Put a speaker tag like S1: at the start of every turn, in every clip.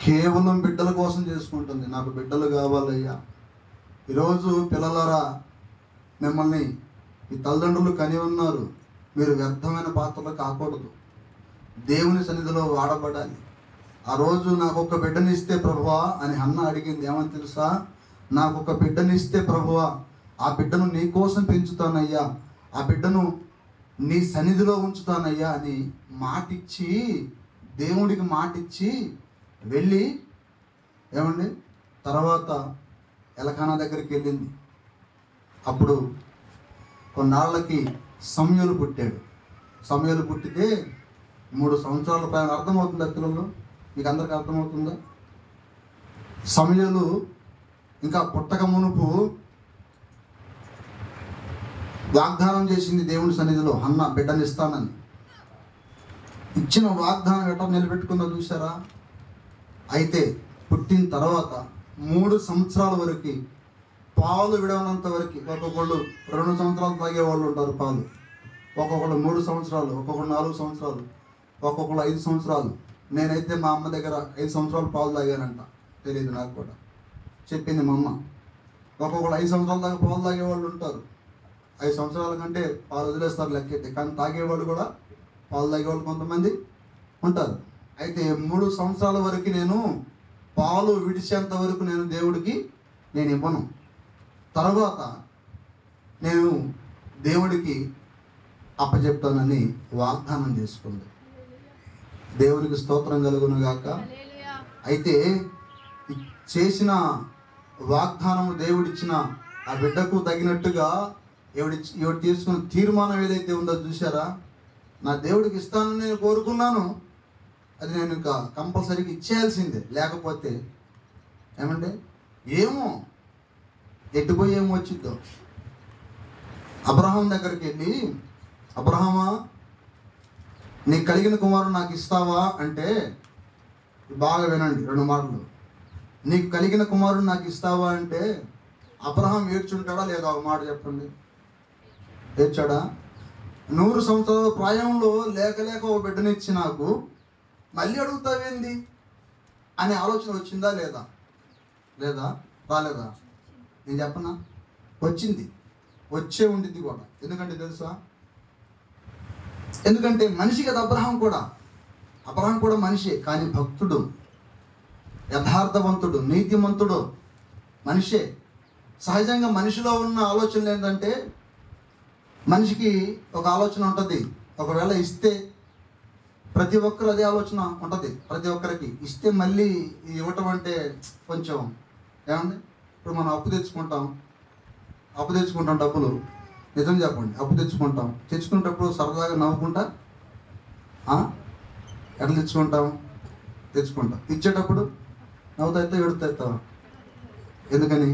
S1: కేవలం బిడ్డల కోసం చేసుకుంటుంది. నాకు బిడ్డలు కావాలయ్యా. ఈరోజు పిల్లలరా, మిమ్మల్ని మీ తల్లిదండ్రులు కని ఉన్నారు. మీరు వ్యర్థమైన పాత్రలు కాకూడదు. దేవుని సన్నిధిలో వాడబడాలి. ఆ రోజు నాకు ఒక బిడ్డనిస్తే ప్రభువా అని హన్న అడిగింది. ఏమని తెలుసా? నాకు ఒక బిడ్డనిస్తే ప్రభువా, ఆ బిడ్డను నీ కోసం పెంచుతానయ్యా, ఆ బిడ్డను నీ సన్నిధిలో ఉంచుతానయ్యా అని మాటిచ్చి, దేవుడికి మాటిచ్చి వెళ్ళి ఏమండి తర్వాత ఎలకానా దగ్గరికి వెళ్ళింది. అప్పుడు కొన్నాళ్ళకి సమూయేలు పుట్టాడు. సమూయేలు పుట్టితే 3 సంవత్సరాల ప్రాయం. అర్థమవుతుందా పిల్లలు? మీకు అందరికీ అర్థమవుతుందా? సమూయేలు ఇంకా పుట్టక మునుపు వాగ్దానం చేసింది దేవుని సన్నిధిలో, అన్న బిడ్డని ఇస్తానని. ఇచ్చిన వాగ్దానం ఎట్లా నిలబెట్టుకుందో చూసారా? అయితే పుట్టిన తర్వాత 3 సంవత్సరాల వరకు పాలు విడవనంత వరకు, ఒక్కొక్కళ్ళు 2 సంవత్సరాలు తాగే వాళ్ళు ఉంటారు పాలు, ఒక్కొక్కళ్ళు 3 సంవత్సరాలు, ఒక్కొక్కళ్ళు 4 సంవత్సరాలు, ఒక్కొక్కళ్ళు 5 సంవత్సరాలు. నేనైతే మా అమ్మ దగ్గర 5 సంవత్సరాలు పాలు తాగానంట. తెలియదు నాకు కూడా, చెప్పింది మా అమ్మ. ఒక్కొక్కళ్ళు 5 సంవత్సరాల దాకా పాలు తాగేవాళ్ళు ఉంటారు. 5 సంవత్సరాల కంటే పాలు వదిలేస్తారు లెక్కైతే, కానీ తాగేవాళ్ళు కూడా, పాలు తాగేవాళ్ళు కొంతమంది ఉంటారు. అయితే 3 సంవత్సరాల వరకు నేను పాలు విడిచేంత వరకు నేను దేవుడికి నేను ఇవ్వను. తర్వాత నేను దేవుడికి అప్పచెప్తానని వాగ్దానం చేసుకుంది. దేవునికి స్తోత్రం కలుగును గాక. అయితే చేసిన వాగ్దానము, దేవుడిచ్చిన ఆ బిడ్డకు తగినట్టుగా ఎవడు తీసుకున్న తీర్మానం ఏదైతే ఉందో చూసారా? నా దేవుడికి ఇస్తానని నేను కోరుకున్నాను, అది నేను ఇంకా కంపల్సరీగా ఇచ్చేయాల్సిందే. లేకపోతే ఏమంటే ఏమో ఎట్టుపోయి ఏమో వచ్చిద్దో. అబ్రహాం దగ్గరికి వెళ్ళి, అబ్రహామా నీకు కలిగిన కుమారుడు నాకు ఇస్తావా అంటే, బాగా వినండి 2 మాటలు. నీకు కలిగిన కుమారుడు నాకు ఇస్తావా అంటే అబ్రహాం ఏడ్చుంటాడా లేదా? ఒక మాట చెప్పండి. ఏడ్చాడా? 100 సంవత్సరాల ప్రాయంలో లేక ఓ బిడ్డనిచ్చి నాకు మళ్ళీ అడుగుతావేంది అనే ఆలోచన వచ్చిందా లేదా? లేదా? రాలేదా? నేను చెప్పనా? వచ్చింది, వచ్చే ఉండిద్ది కూడా. ఎందుకంటే తెలుసా? ఎందుకంటే మనిషి కదా అబ్రహాం కూడా మనిషే, కానీ భక్తుడు, యథార్థవంతుడు, నీతిమంతుడు మనిషే. సహజంగా మనిషిలో ఉన్న ఆలోచనలు ఏంటంటే, మనిషికి ఒక ఆలోచన ఉంటుంది. ఒకవేళ ఇస్తే, ప్రతి ఒక్కరు అదే ఆలోచన ఉంటుంది. ప్రతి ఒక్కరికి ఇస్తే మళ్ళీ ఇవ్వటం అంటే కొంచెం ఏమండి. ఇప్పుడు మనం అప్పు తెచ్చుకుంటాం డబ్బులు, నిజం చెప్పండి, అప్పు తెచ్చుకునేటప్పుడు సరదాగా నవ్వుకుంటా ఎట్లా తెచ్చుకుంటాం. ఇచ్చేటప్పుడు నవ్వుతా ఎడుతావా? ఎందుకని?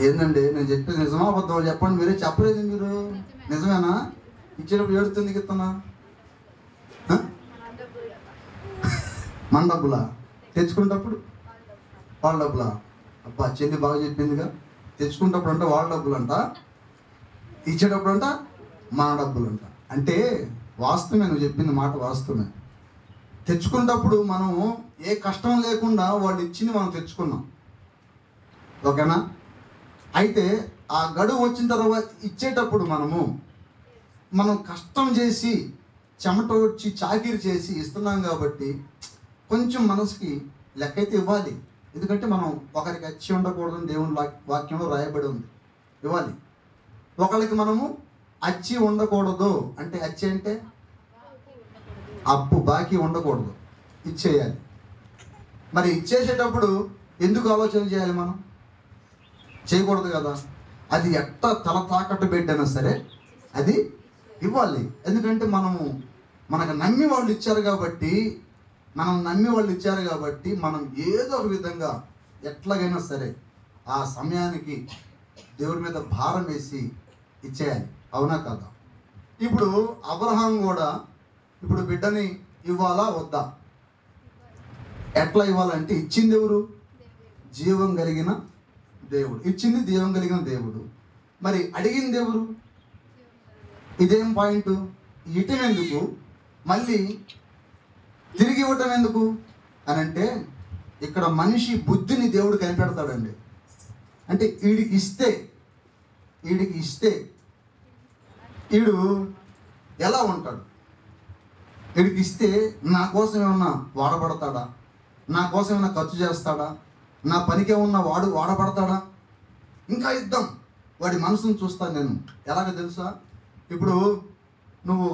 S1: ఏందండి నేను చెప్పేది నిజమా అబద్ధమా చెప్పండి. మీరే చెప్పలేదు. మీరు నిజమేనా? ఇచ్చేటప్పుడు ఏడుతుంది ఇస్తున్నా? మన డబ్బులా? తెచ్చుకునేటప్పుడు వాళ్ళ డబ్బులా? అబ్బా చెల్లి బాగా చెప్పిందిగా. తెచ్చుకునేటప్పుడు అంట వాళ్ళ డబ్బులు అంట, ఇచ్చేటప్పుడు అంట మన డబ్బులు అంట. అంటే వాస్తవమే, నువ్వు చెప్పింది మాట వాస్తవమే. తెచ్చుకునేటప్పుడు మనం ఏ కష్టం లేకుండా వాళ్ళు ఇచ్చింది మనం తెచ్చుకున్నాం, ఓకేనా? అయితే ఆ గడువు వచ్చిన తర్వాత ఇచ్చేటప్పుడు మనం కష్టం చేసి, చెమట వచ్చి, చాకిరి చేసి ఇస్తున్నాం కాబట్టి కొంచెం మనసుకి లెక్కైతే ఇవ్వాలి. ఎందుకంటే మనం ఒకరికి అచ్చి ఉండకూడదని దేవుని వాక్యంలో రాయబడి ఉంది. ఇవ్వాలి. ఒకరికి మనము అచ్చి ఉండకూడదు. అంటే అచ్చి అంటే అప్పు, బాకీ ఉండకూడదు, ఇచ్చేయాలి. మరి ఇచ్చేసేటప్పుడు ఎందుకు ఆలోచన చేయాలి? మనం చేయకూడదు కదా. అది ఎట్ట తల తాకట్టు పెట్టైనా సరే అది ఇవ్వాలి. ఎందుకంటే మనకు నమ్మి వాళ్ళు ఇచ్చారు కాబట్టి, మనం ఏదో ఒక విధంగా ఎట్లాగైనా సరే ఆ సమయానికి దేవుడి మీద భారం వేసి ఇచ్చేయాలి. అవునా కదా? ఇప్పుడు అబ్రహాం కూడా ఇప్పుడు బిడ్డని ఇవ్వాలా వద్దా? ఎట్లా ఇవ్వాలంటే, ఇచ్చింది ఎవరు? జీవం కలిగిన దేవుడు. ఇచ్చింది జీవం కలిగిన దేవుడు. మరి అడిగింది ఎవరు? ఇదేం పాయింట్? ఇటం ఎందుకు? మళ్ళీ తిరిగి ఇవ్వటం ఎందుకు అని అంటే, ఇక్కడ మనిషి బుద్ధిని దేవుడు కనిపెడతాడండి. అంటే వీడికి ఇస్తే వీడు ఎలా ఉంటాడు, వీడికి ఇస్తే నా కోసం ఏమన్నా వాడబడతాడా, నా కోసం ఏమన్నా ఖర్చు చేస్తాడా, నా పనికి ఏమన్నా వాడబడతాడా, ఇంకా ఇద్దాం. వాడి మనసును చూస్తాను నేను. ఎలాగ తెలుసా, ఇప్పుడు నువ్వు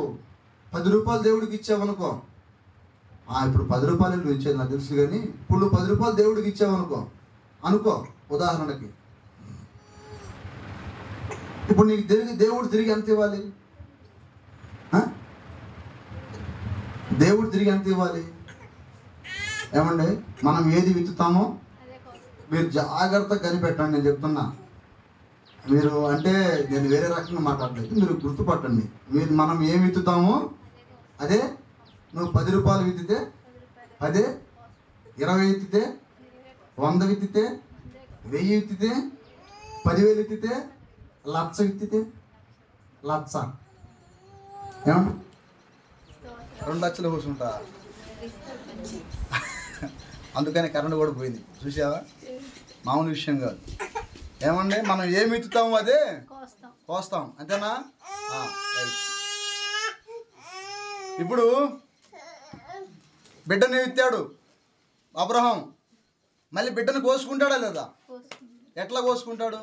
S1: 10 రూపాయలు దేవుడికి ఇచ్చావనుకో, ఇప్పుడు 10 రూపాయలు నువ్వు ఇచ్చేది నాకు తెలుసు, కానీ ఇప్పుడు నువ్వు 10 రూపాయలు దేవుడికి ఇచ్చావనుకో ఉదాహరణకి, ఇప్పుడు నీకు దేవుడు తిరిగి ఎంత ఇవ్వాలి? దేవుడు తిరిగి ఎంత ఇవ్వాలి? ఏమండి, మనం ఏది విత్తుతామో మీరు జాగ్రత్తగా కనిపెట్టండి. నేను చెప్తున్నా, మీరు అంటే నేను వేరే రకంగా మాట్లాడలేదు, మీరు గుర్తుపట్టండి. మనం ఏం విత్తుతామో అదే. నువ్వు 10 రూపాయలు విత్తితే 10, 20 విత్తితే 100 విత్తితే 1000 విత్తితే 10,000 విత్తితే 1,00,000 విత్తితే 1,00,000 ఏమన్నా 2 లక్షలు కూర్చుంటా. అందుకని కరెంట్ కూడా పోయింది, చూసావా? మామూలు విషయం కాదు. ఏమండి, మనం ఏమి విత్తుతామో అదే కోస్తాం, అంతేనా? రైట్. ఇప్పుడు బిడ్డని విత్తాడు అబ్రహాం, మళ్ళీ బిడ్డను కోసుకుంటాడా లేదా? ఎట్లా కోసుకుంటాడు?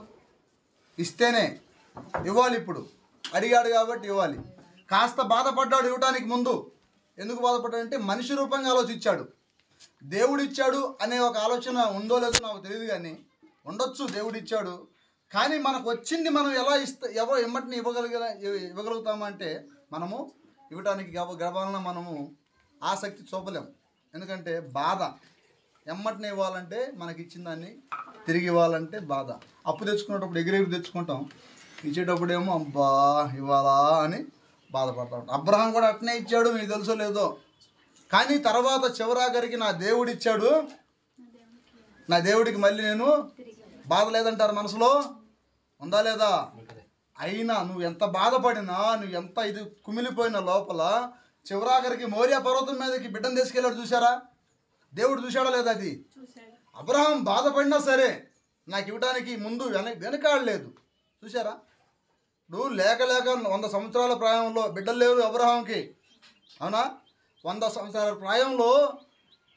S1: ఇస్తేనే ఇవ్వాలి. ఇప్పుడు అడిగాడు కాబట్టి ఇవ్వాలి. కాస్త బాధపడ్డాడు ఇవ్వటానికి ముందు. ఎందుకు బాధపడ్డాడంటే మనిషి రూపంగా ఆలోచించాడు. దేవుడు ఇచ్చాడు అనే ఒక ఆలోచన ఉందో లేదో నాకు తెలియదు, కానీ ఉండొచ్చు, దేవుడు ఇచ్చాడు. కానీ మనకు వచ్చింది మనం ఎలా ఎమ్మటిని ఇవ్వగలుగుతామంటే, మనము ఇవ్వటానికి గర్భాలను మనము ఆసక్తి చూపలేం. ఎందుకంటే బాధ. ఎమ్మటిని ఇవ్వాలంటే మనకి ఇచ్చిన దాన్ని తిరిగి ఇవ్వాలంటే బాధ. అప్పు తెచ్చుకునేటప్పుడు ఎగిరెగిరి తెచ్చుకుంటాం, ఇచ్చేటప్పుడు ఏమో అబ్బా ఇవ్వాలా అని బాధపడతా ఉంటాం. అబ్రహాం కూడా అట్నే ఇచ్చాడు, మీకు తెలుసో లేదో. కానీ తర్వాత చివరాఖరికి నా దేవుడు ఇచ్చాడు, నా దేవుడికి మళ్ళీ నేను బాధ లేదంటారు. మనసులో ఉందా లేదా? అయినా నువ్వు ఎంత బాధపడినా, నువ్వు ఎంత ఇది కుమిలిపోయిన లోపల చివరాఖరికి మోరియా పర్వతం మీదకి బిడ్డను తీసుకెళ్ళాడు. చూసారా? దేవుడు చూశాడా లేదా? అది అబ్రహాం బాధపడినా సరే నాకు ఇవ్వడానికి ముందు వెనకాడలేదు. చూసారా? నువ్వు లేక 100 సంవత్సరాల ప్రాయంలో బిడ్డలు లేరు అబ్రహాంకి, అవునా? 100 సంవత్సరాల ప్రాయంలో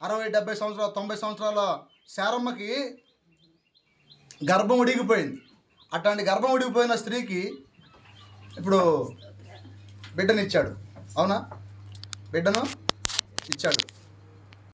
S1: 60, 70 సంవత్సరాలు, 90 సంవత్సరాల శారమ్మకి గర్భం ఉడిగిపోయింది. అట్లాంటి గర్భం ఉడిగిపోయిన స్త్రీకి ఇప్పుడు బిడ్డనిచ్చాడు, అవునా? బిడ్డను ఇచ్చాడు.